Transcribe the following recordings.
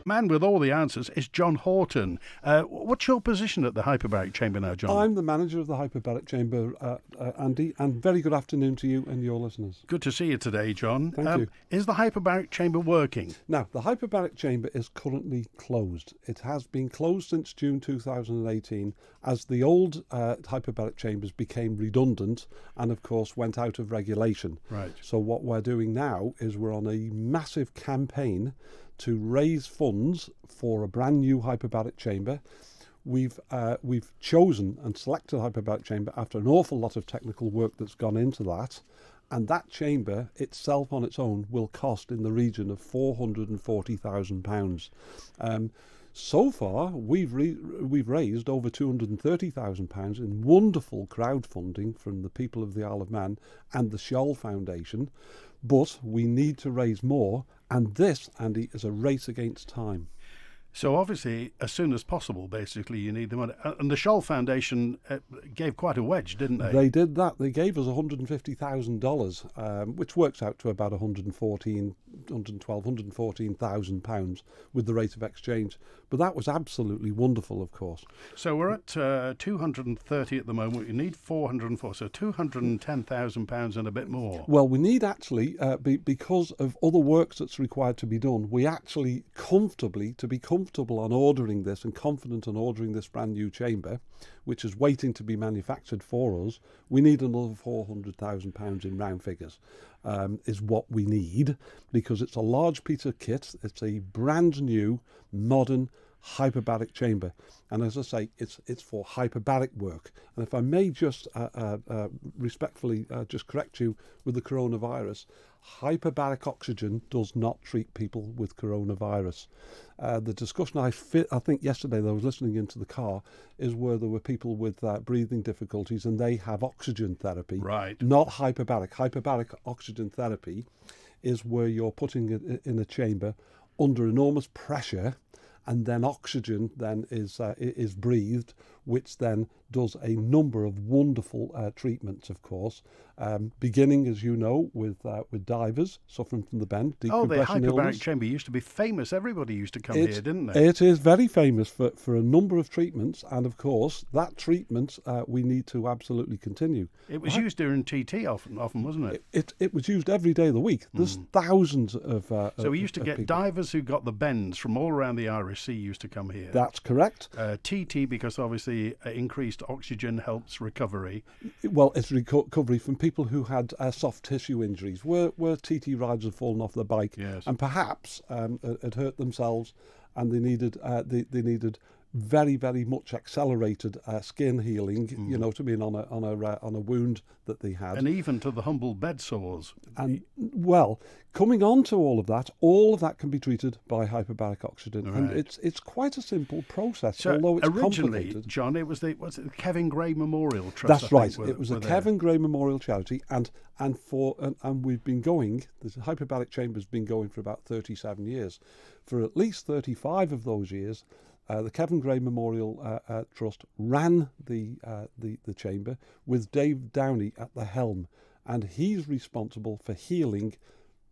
Man with all the answers is John Houghton. What's your position at the Hyperbaric Chamber now, John? I'm the manager of the Hyperbaric Chamber, Andy, and very good afternoon to you and your listeners. Good to see you today, John. Thank you. Is the Hyperbaric Chamber working? Now, the Hyperbaric Chamber is currently closed. It has been closed since June 2018 as the old Hyperbaric Chambers became redundant and, of course, went out of regulation. Right. So what we're doing now is we're on a massive campaign to raise funds for a brand new hyperbaric chamber. We've chosen and selected a hyperbaric chamber after an awful lot of technical work that's gone into that, and that chamber itself on its own will cost in the region of £440,000. So far, we've raised over £230,000 in wonderful crowdfunding from the people of the Isle of Man and the Scholl Foundation, but we need to raise more, and this, Andy, is a race against time. So obviously, as soon as possible, basically, you need the money. And the Scholl Foundation gave quite a wedge, didn't they? They did that. They gave us £150,000, which works out to about £114,000 with the rate of exchange. But that was absolutely wonderful, of course. So we're at 230 at the moment. You need 404, so £210,000 and a bit more. Well, we need actually, because of other works that's required to be done, we actually to be comfortable on ordering this and confident on ordering this brand new chamber, which is waiting to be manufactured for us, we need another £400,000 in round figures, is what we need, because it's a large piece of kit. It's a brand new, modern hyperbaric chamber, and as I say, it's for hyperbaric work. And if I may just respectfully just correct you with the coronavirus, hyperbaric oxygen does not treat people with coronavirus. The discussion I think yesterday that I was listening into the car is where there were people with breathing difficulties and they have oxygen therapy, right? Not hyperbaric. Hyperbaric oxygen therapy is where you're putting it in a chamber under enormous pressure, and then oxygen then is breathed, which then does a number of wonderful treatments, of course, beginning, as you know, with divers suffering from the bend, decompression the Hyperbaric illness. Chamber used to be famous. Everybody used to come here, didn't they? It is very famous for a number of treatments, and of course, that treatment we need to absolutely continue. It was used during TT often, wasn't it? It was used every day of the week. There's thousands of so we used to get people. divers who got the bends from all around the Irish Sea used to come here. That's correct. TT, because obviously increased oxygen helps recovery. Well, it's recovery from people who had soft tissue injuries, where TT riders had fallen off their bike, yes, and perhaps had hurt themselves, and they needed very, very much accelerated skin healing, you know, to mean on a wound that they had, and even to the humble bed sores. And well, coming on to all of that can be treated by hyperbaric oxygen, right, and it's quite a simple process. So although it's originally, complicated. John, it was the Kevin Gray Memorial Trust. That's right. It was the Kevin Gray Memorial Charity, and we've been going. The Hyperbaric Chamber's been going for about 37 years. For at least 35 of those years, the Kevin Gray Memorial Trust ran the chamber with Dave Downey at the helm, and he's responsible for healing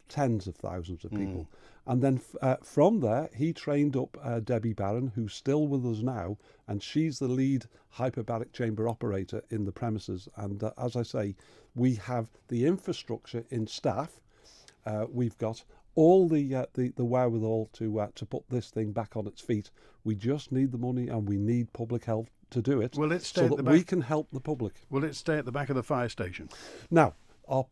tens of thousands of people. And then from there, he trained up Debbie Barron, who's still with us now, and she's the lead hyperbaric chamber operator in the premises. And as I say, we have the infrastructure in staff. We've got all the wherewithal to put this thing back on its feet. We just need the money, and we need public help to do it. Will it stay so at that the back? we can help the public? Will it stay at the back of the fire station? Now, our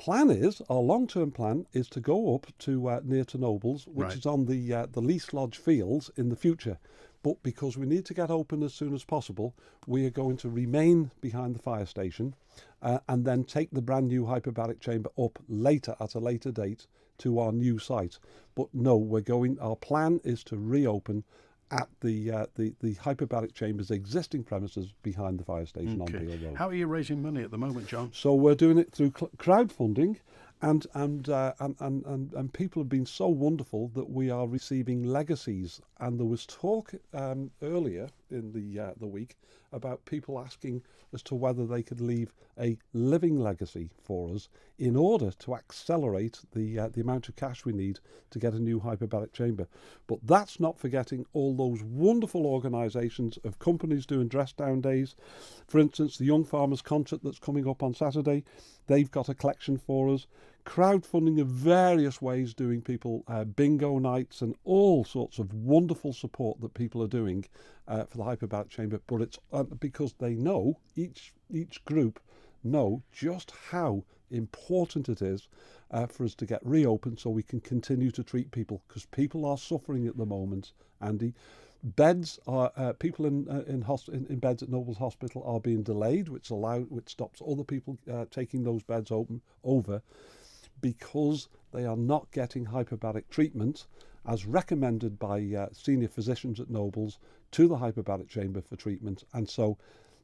long-term plan is to go up to near to Nobles, which right, is on the Lease Lodge Fields in the future. But because we need to get open as soon as possible, we are going to remain behind the fire station and then take the brand new hyperbaric chamber up at a later date to our new site. But no, our plan is to reopen at the hyperbaric chamber's existing premises behind the fire station on Peel Road. How are you raising money at the moment, John? So we're doing it through crowdfunding, and people have been so wonderful that we are receiving legacies. And there was talk earlier in the week about people asking as to whether they could leave a living legacy for us in order to accelerate the amount of cash we need to get a new hyperbaric chamber. But that's not forgetting all those wonderful organisations of companies doing dress down days. For instance, the Young Farmers Concert that's coming up on Saturday, they've got a collection for us. Crowdfunding in various ways, doing people bingo nights and all sorts of wonderful support that people are doing for the Hyperbaric Chamber. But it's because they know, each group know just how important it is for us to get reopened so we can continue to treat people, because people are suffering at the moment, Andy. Beds are people in beds at Nobles Hospital are being delayed, which stops other people taking those beds over, because they are not getting hyperbaric treatment as recommended by senior physicians at Nobles to the hyperbaric chamber for treatment. And so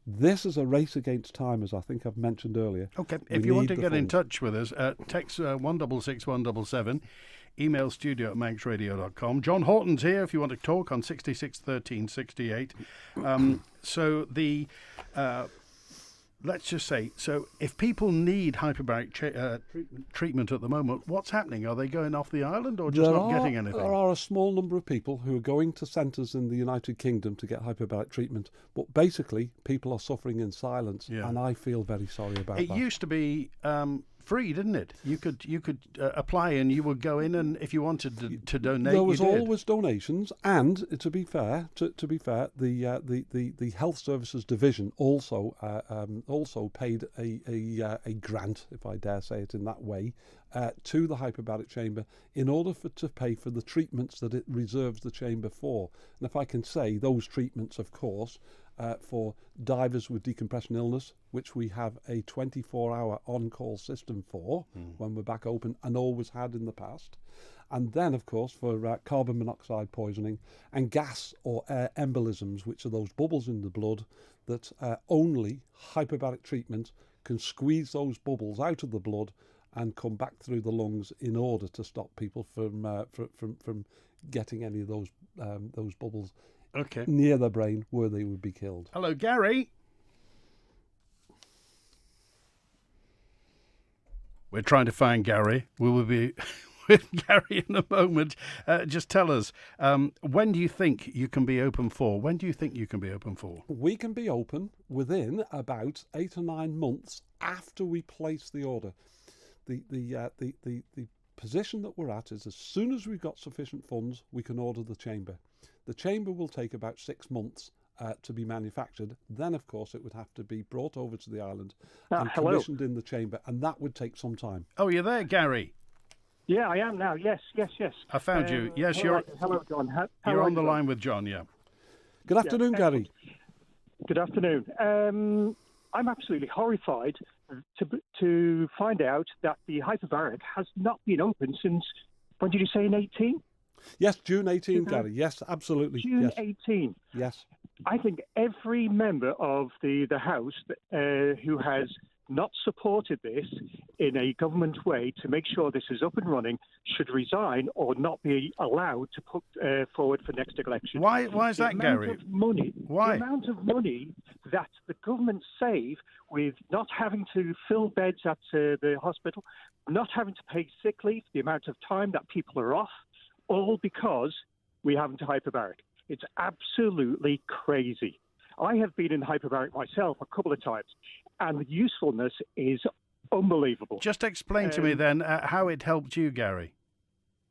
this is a race against time, as I think I've mentioned earlier. Okay, if you want to get in touch with us, text 166177, email studio@manxradio.com. John Houghton's here if you want to talk on 66 13 68. So the let's just say, so if people need hyperbaric treatment at the moment, what's happening? Are they going off the island or just not getting anything? There are a small number of people who are going to centres in the United Kingdom to get hyperbaric treatment, but basically people are suffering in silence, and I feel very sorry about that. It used to be free, didn't it? You could apply and you would go in, and if you wanted to donate, there was you did. always donations. And to be fair, the Health Services Division also paid a grant, if I dare say it in that way, to the Hyperbaric Chamber in order to pay for the treatments that it reserves the chamber for. And if I can say, those treatments, of course, for divers with decompression illness, which we have a 24-hour on-call system for when we're back open, and always had in the past. And then, of course, for carbon monoxide poisoning and gas or air embolisms, which are those bubbles in the blood that only hyperbaric treatment can squeeze those bubbles out of the blood and come back through the lungs in order to stop people from getting any of those bubbles near the brain where they would be killed. Hello, Gary. We're trying to find Gary. We will be with Gary in a moment. Just tell us, when do you think you can be open for? When do you think you can be open for? We can be open within about 8 or 9 months after we place the order. The position that we're at is, as soon as we've got sufficient funds, we can order the chamber. The chamber will take about 6 months to be manufactured. Then, of course, it would have to be brought over to the island and commissioned in the chamber, and that would take some time. Oh, you're there, Gary? Yeah, I am now. Yes. I found you. Yes, hello, John. You're on the line with John, yeah. Good afternoon, Gary. Good afternoon. I'm absolutely horrified to find out that the hyperbaric has not been open since, when did you say, in 18? Yes, June 18, Gary. Yes, absolutely. June 18. Yes. I think every member of the House who has not supported this in a government way to make sure this is up and running should resign or not be allowed to put forward for next election. Why is that, Gary? Why? The amount of money that the government save with not having to fill beds at the hospital, not having to pay sick leave, the amount of time that people are off, all because we haven't hyperbaric. It's absolutely crazy. I have been in hyperbaric myself a couple of times, and the usefulness is unbelievable. Just explain to me then how it helped you, Gary.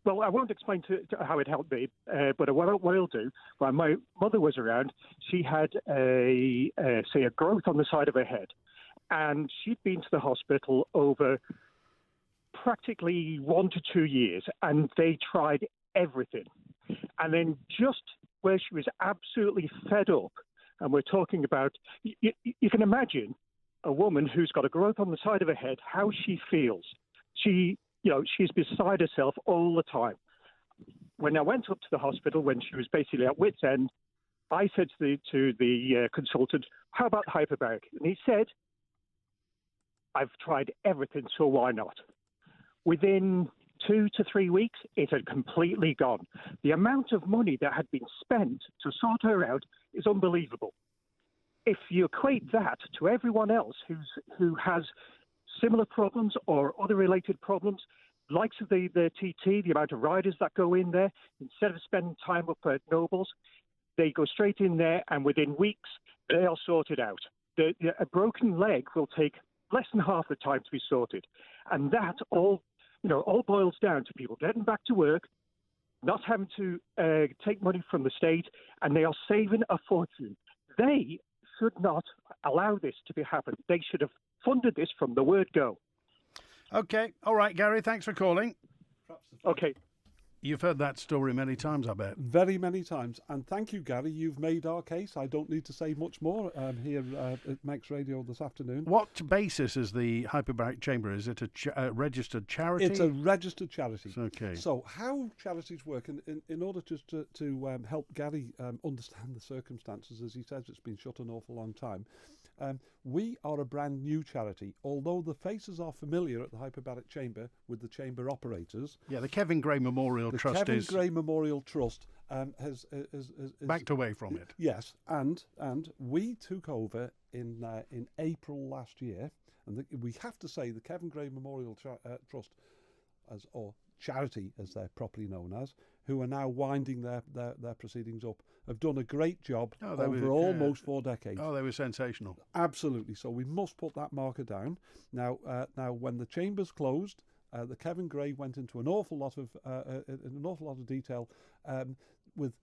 Well, I won't explain to how it helped me, but what I'll do, when my mother was around, she had a growth on the side of her head, and she'd been to the hospital over practically 1 to 2 years, and they tried everything. And then just where she was absolutely fed up, and we're talking about, you can imagine a woman who's got a growth on the side of her head, how she feels. She's beside herself all the time. When I went up to the hospital, when she was basically at wit's end, I said to the consultant, how about hyperbaric? And he said, I've tried everything, so why not? Within 2 to 3 weeks, it had completely gone. The amount of money that had been spent to sort her out is unbelievable. If you equate that to everyone else who has similar problems or other related problems, likes of the TT, the amount of riders that go in there, instead of spending time up at Nobles, they go straight in there and within weeks they are sorted out. A broken leg will take less than half the time to be sorted. And that all boils down to people getting back to work, not having to take money from the state, and they are saving a fortune. They should not allow this to happen. They should have funded this from the word go. Okay. All right, Gary, thanks for calling. Okay. You've heard that story many times, I bet. Very many times. And thank you, Gary. You've made our case. I don't need to say much more here at Max Radio this afternoon. What basis is the Hyperbaric Chamber? Is it a registered charity? It's a registered charity. Okay. So how charities work, in order just to help Gary understand the circumstances, as he says, it's been shut an awful long time. We are a brand new charity. Although the faces are familiar at the Hyperbaric Chamber with the chamber operators. Yeah, the Kevin Gray Memorial Trust Kevin Gray Memorial Trust has backed away from it. Yes, and we took over in April last year, and we have to say the Kevin Gray Memorial Trust, or charity as they're properly known as, who are now winding their proceedings up, have done a great job over almost 4 decades. Oh, they were sensational. Absolutely. So we must put that marker down. Now, when the chambers closed, the Kevin Gray went into an awful lot of detail with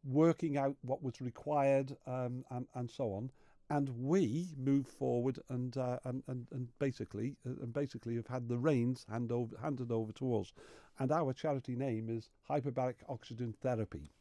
working out what was required and so on. And we moved forward and basically have had the reins handed over to us. And our charity name is Hyperbaric Oxygen Therapy,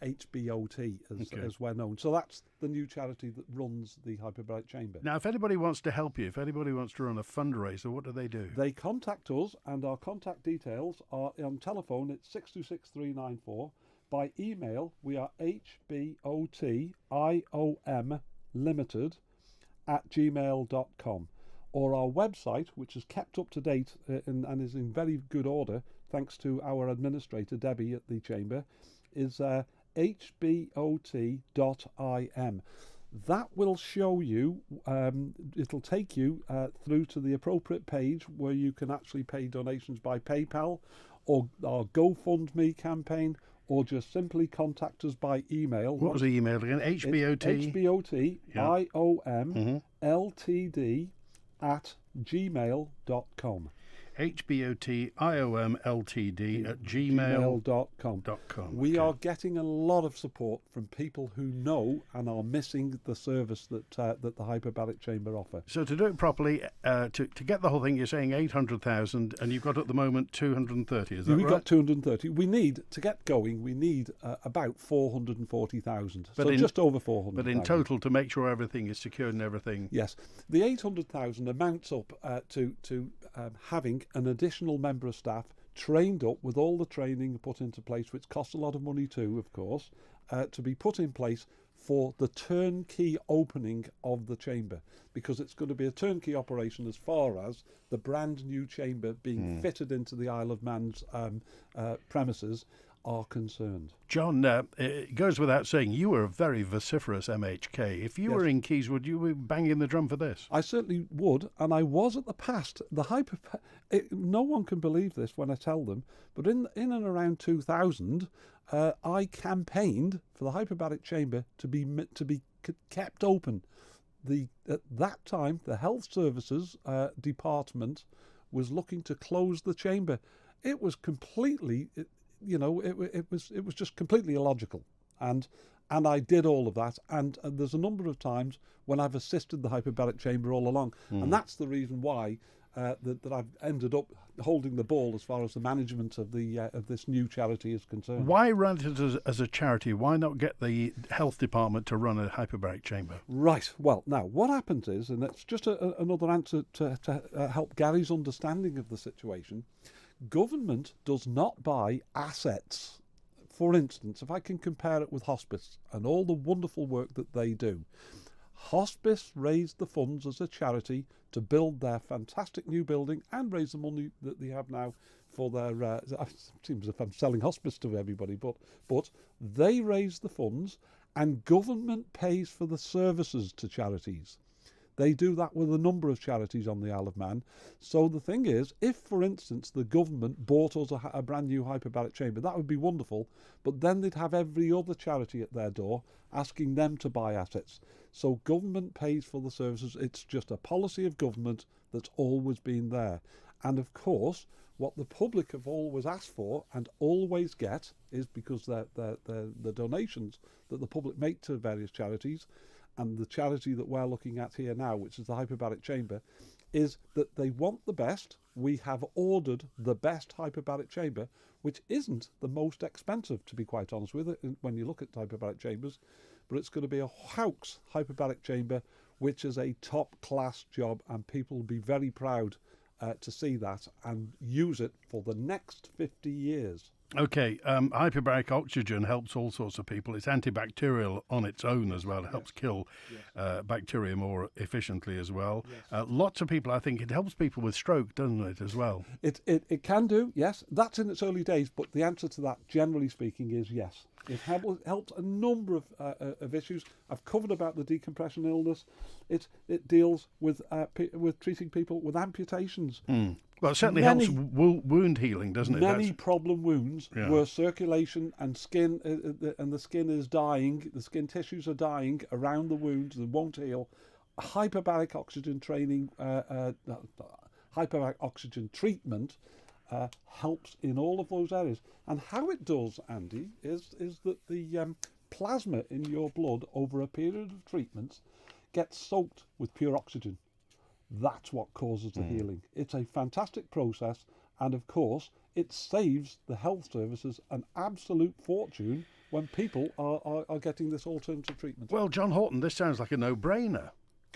HBOT, as we're known. So that's the new charity that runs the Hyperbaric Chamber. Now, if anybody wants to help you, if anybody wants to run a fundraiser, what do they do? They contact us, and our contact details are on telephone. It's 626394. By email, we are hbotiomlimited@gmail.com, or our website, which is kept up to date and is in very good order, thanks to our administrator, Debbie, at the Chamber, is hbot.im. That will show you, it'll take you through to the appropriate page where you can actually pay donations by PayPal or our GoFundMe campaign, or just simply contact us by email. What was the email again? hbotiomltd@gmail.com. hbotiomltd@gmail.com. We are getting a lot of support from people who know and are missing the service that the Hyperbaric Chamber offer. So to do it properly, to get the whole thing, you're saying 800,000, and you've got at the moment 230. Is that right? We've got 230. We need to get going. We need about 440,000. So just over 400,000. But in total, to make sure everything is secured and everything. Yes, the 800,000 amounts up to having an additional member of staff trained up with all the training put into place, which costs a lot of money too, of course, to be put in place for the turnkey opening of the chamber, because it's going to be a turnkey operation as far as the brand new chamber being fitted into the Isle of Man's premises are concerned. John, it goes without saying, you were a very vociferous MHK. If you were in Keys, would you be banging the drum for this? I certainly would, and I was at the past. No one can believe this when I tell them, but in and around 2000, I campaigned for the Hyperbaric Chamber to be kept open. At that time, the Health Services Department was looking to close the chamber. It was completely... it was just completely illogical, and I did all of that, and there's a number of times when I've assisted the Hyperbaric Chamber all along, and that's the reason why that I've ended up holding the ball as far as the management of this new charity is concerned. Why run it as a charity? Why not get the health department to run a Hyperbaric Chamber? Right. Well, now what happens is, and that's just another answer to help Gary's understanding of the situation. Government does not buy assets. For instance, if I can compare it with hospice and all the wonderful work that they do, Hospice raised the funds as a charity to build their fantastic new building and raise the money that they have now for their... it seems as if I'm selling hospice to everybody, but they raised the funds and government pays for the services to charities. They do that with a number of charities on the Isle of Man. So the thing is, if, for instance, the government bought us a brand new hyperbaric chamber, that would be wonderful, but then they'd have every other charity at their door asking them to buy assets. So government pays for the services. It's just a policy of government that's always been there. And of course, what the public have always asked for and always get is, because the donations that the public make to various charities, and the charity that we're looking at here now, which is the Hyperbaric Chamber, is that they want the best. We have ordered the best hyperbaric chamber, which isn't the most expensive, to be quite honest with it, when you look at hyperbaric chambers, but it's going to be a Houghton hyperbaric chamber, which is a top-class job, and people will be very proud to see that and use it for the next 50 years. Okay, hyperbaric oxygen helps all sorts of people. It's antibacterial on its own as well. It helps kill bacteria more efficiently as well. Yes. Lots of people, I think, it helps people with stroke, doesn't it, as well? It can do, yes. That's in its early days, but the answer to that, generally speaking, is yes. It helps a number of issues. I've covered about the decompression illness. It deals with treating people with amputations. Mm. Well, it certainly helps wound healing, doesn't it? Many problem wounds where circulation and skin, and the skin is dying, the skin tissues are dying around the wounds and won't heal. Hyperbaric oxygen training, hyperbaric oxygen treatment helps in all of those areas. And how it does, Andy, is that the plasma in your blood over a period of treatments gets soaked with pure oxygen. That's what causes the healing. It's a fantastic process, and of course it saves the health services an absolute fortune when people are getting this alternative treatment. Well, John Houghton, this sounds like a no-brainer.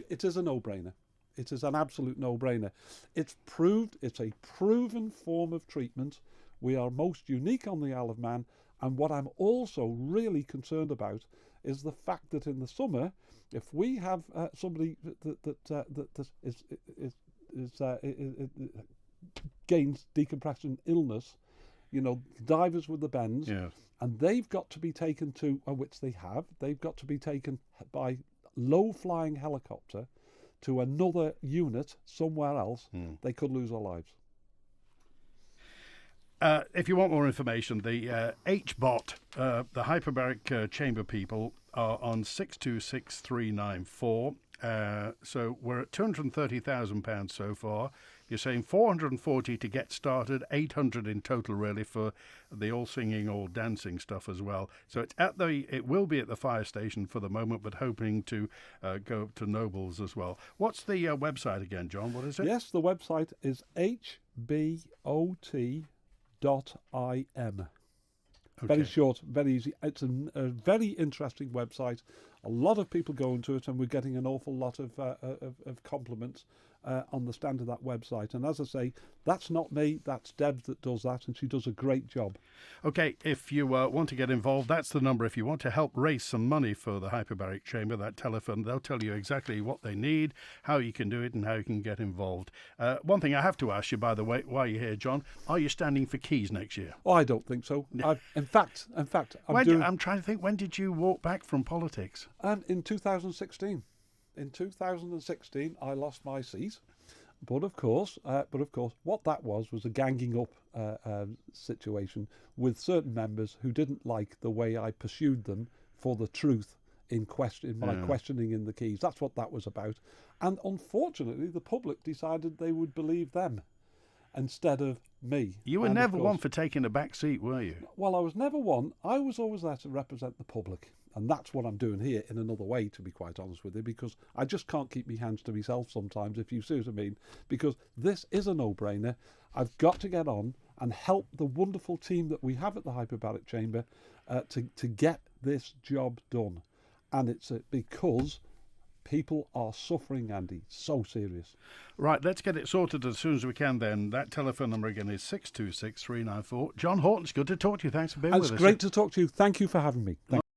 It is a no-brainer. It is an absolute no-brainer. It's proved, it's a proven form of treatment. We are most unique on the Isle of Man, and what I'm also really concerned about is the fact that in the summer, if we have somebody that gains decompression illness, you know, divers with the bends, and they've got to be taken to, which they have, they've got to be taken by low-flying helicopter to another unit somewhere else, they could lose their lives. If you want more information, the HBOT, the Hyperbaric Chamber people, are on 626394. So we're at £230,000 so far. You're saying 440 to get started, 800 in total really for the all singing, all dancing stuff as well. So it will be at the fire station for the moment, but hoping to go up to Nobles as well. What's the website again, John? What is it? Yes, the website is hbot.im. Okay. Very short, very easy. It's a very interesting website. A lot of people go into it, and we're getting an awful lot of compliments on the stand of that website. And as I say, that's not me, that's Deb that does that, and she does a great job. Okay, if you want to get involved, that's the number. If you want to help raise some money for the Hyperbaric Chamber, that telephone, they'll tell you exactly what they need, how you can do it, and how you can get involved. One thing I have to ask you, by the way, while you're here, John, are you standing for keys next year? Oh, I don't think so. In fact, I'm trying to think, when did you walk back from politics? In 2016. In 2016, I lost my seat, but of course, what that was a ganging up situation with certain members who didn't like the way I pursued them for the truth in my questioning in the keys. That's what that was about, and unfortunately, the public decided they would believe them instead of me. You were never one for taking a back seat, were you? Well, I was never one. I was always there to represent the public. And that's what I'm doing here in another way, to be quite honest with you, because I just can't keep my hands to myself sometimes, if you see what I mean, because this is a no-brainer. I've got to get on and help the wonderful team that we have at the Hyperbaric Chamber to get this job done. And it's because people are suffering, Andy, so serious. Right, let's get it sorted as soon as we can then. That telephone number again is 626394. John Houghton, it's good to talk to you. Thanks for being with us. It's great to talk to you. Thank you for having me.